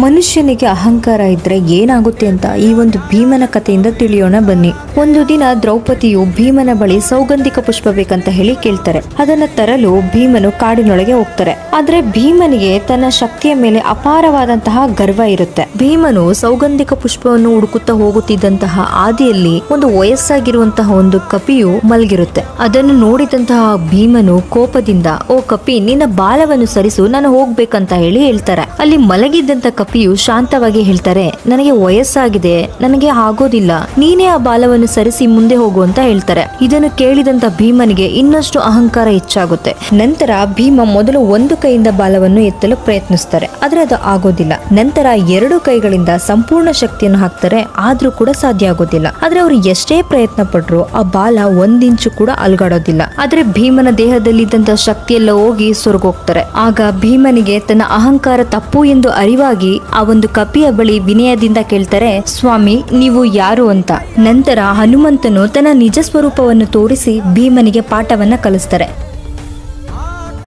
ಮನುಷ್ಯನಿಗೆ ಅಹಂಕಾರ ಇದ್ರೆ ಏನಾಗುತ್ತೆ ಅಂತ ಈ ಒಂದು ಭೀಮನ ಕಥೆಯಿಂದ ತಿಳಿಯೋಣ ಬನ್ನಿ. ಒಂದು ದಿನ ದ್ರೌಪದಿಯು ಭೀಮನ ಬಳಿ ಸೌಗಂಧಿಕ ಪುಷ್ಪ ಬೇಕಂತ ಹೇಳಿ ಕೇಳ್ತಾರೆ. ಅದನ್ನ ತರಲು ಭೀಮನು ಕಾಡಿನೊಳಗೆ ಹೋಗ್ತಾರೆ. ಆದ್ರೆ ಭೀಮನಿಗೆ ತನ್ನ ಶಕ್ತಿಯ ಮೇಲೆ ಅಪಾರವಾದಂತಹ ಗರ್ವ ಇರುತ್ತೆ. ಭೀಮನು ಸೌಗಂಧಿಕ ಪುಷ್ಪವನ್ನು ಹುಡುಕುತ್ತಾ ಹೋಗುತ್ತಿದ್ದಂತಹ ಆದಿಯಲ್ಲಿ ಒಂದು ವಯಸ್ಸಾಗಿರುವಂತಹ ಒಂದು ಕಪಿಯು ಮಲಗಿರುತ್ತೆ. ಅದನ್ನು ನೋಡಿದಂತಹ ಭೀಮನು ಕೋಪದಿಂದ, ಓ ಕಪಿ, ನಿನ್ನ ಬಾಲವನ್ನು ಸರಿಸು, ನಾನು ಹೋಗ್ಬೇಕಂತ ಹೇಳಿ ಹೇಳ್ತಾರೆ. ಅಲ್ಲಿ ಮಲಗಿದ್ದಂತ ಕಪಿಯು ಶಾಂತವಾಗಿ ಹೇಳ್ತಾರೆ, ನನಗೆ ವಯಸ್ಸಾಗಿದೆ, ನನಗೆ ಆಗೋದಿಲ್ಲ, ನೀನೇ ಆ ಬಾಲವನ್ನು ಸರಿಸಿ ಮುಂದೆ ಹೋಗು ಅಂತ ಹೇಳ್ತಾರೆ. ಇದನ್ನು ಕೇಳಿದಂತ ಭೀಮನಿಗೆ ಇನ್ನಷ್ಟು ಅಹಂಕಾರ ಹೆಚ್ಚಾಗುತ್ತೆ. ನಂತರ ಭೀಮ ಮೊದಲು ಒಂದು ಕೈಯಿಂದ ಬಾಲವನ್ನು ಎತ್ತಲು ಪ್ರಯತ್ನಿಸ್ತಾರೆ, ಆದ್ರೆ ಅದು ಆಗೋದಿಲ್ಲ. ನಂತರ ಎರಡು ಕೈಗಳಿಂದ ಸಂಪೂರ್ಣ ಶಕ್ತಿಯನ್ನು ಹಾಕ್ತಾರೆ, ಆದ್ರೂ ಕೂಡ ಸಾಧ್ಯ ಆಗೋದಿಲ್ಲ. ಆದ್ರೆ ಅವರು ಎಷ್ಟೇ ಪ್ರಯತ್ನ ಪಟ್ರು ಆ ಬಾಲ ಒಂದಿಂಚು ಕೂಡ ಅಲ್ಗಾಡೋದಿಲ್ಲ. ಆದ್ರೆ ಭೀಮನ ದೇಹದಲ್ಲಿದ್ದಂತ ಶಕ್ತಿಯೆಲ್ಲ ಹೋಗಿ ಸ್ವರ್ಗೋಗ್ತಾರೆ. ಆಗ ಭೀಮನಿಗೆ ತನ್ನ ಅಹಂಕಾರ ತಪ್ಪು ಎಂದು ಅರಿವಾಗಿ ಆ ಒಂದು ಕಪಿಯ ಬಳಿ ವಿನಯದಿಂದ ಕೇಳ್ತಾರೆ, ಸ್ವಾಮಿ, ನೀವು ಯಾರು ಅಂತ. ನಂತರ ಹನುಮಂತನು ತನ್ನ ನಿಜ ಸ್ವರೂಪವನ್ನು ತೋರಿಸಿ ಭೀಮನಿಗೆ ಪಾಠವನ್ನ ಕಲಿಸ್ತಾರೆ.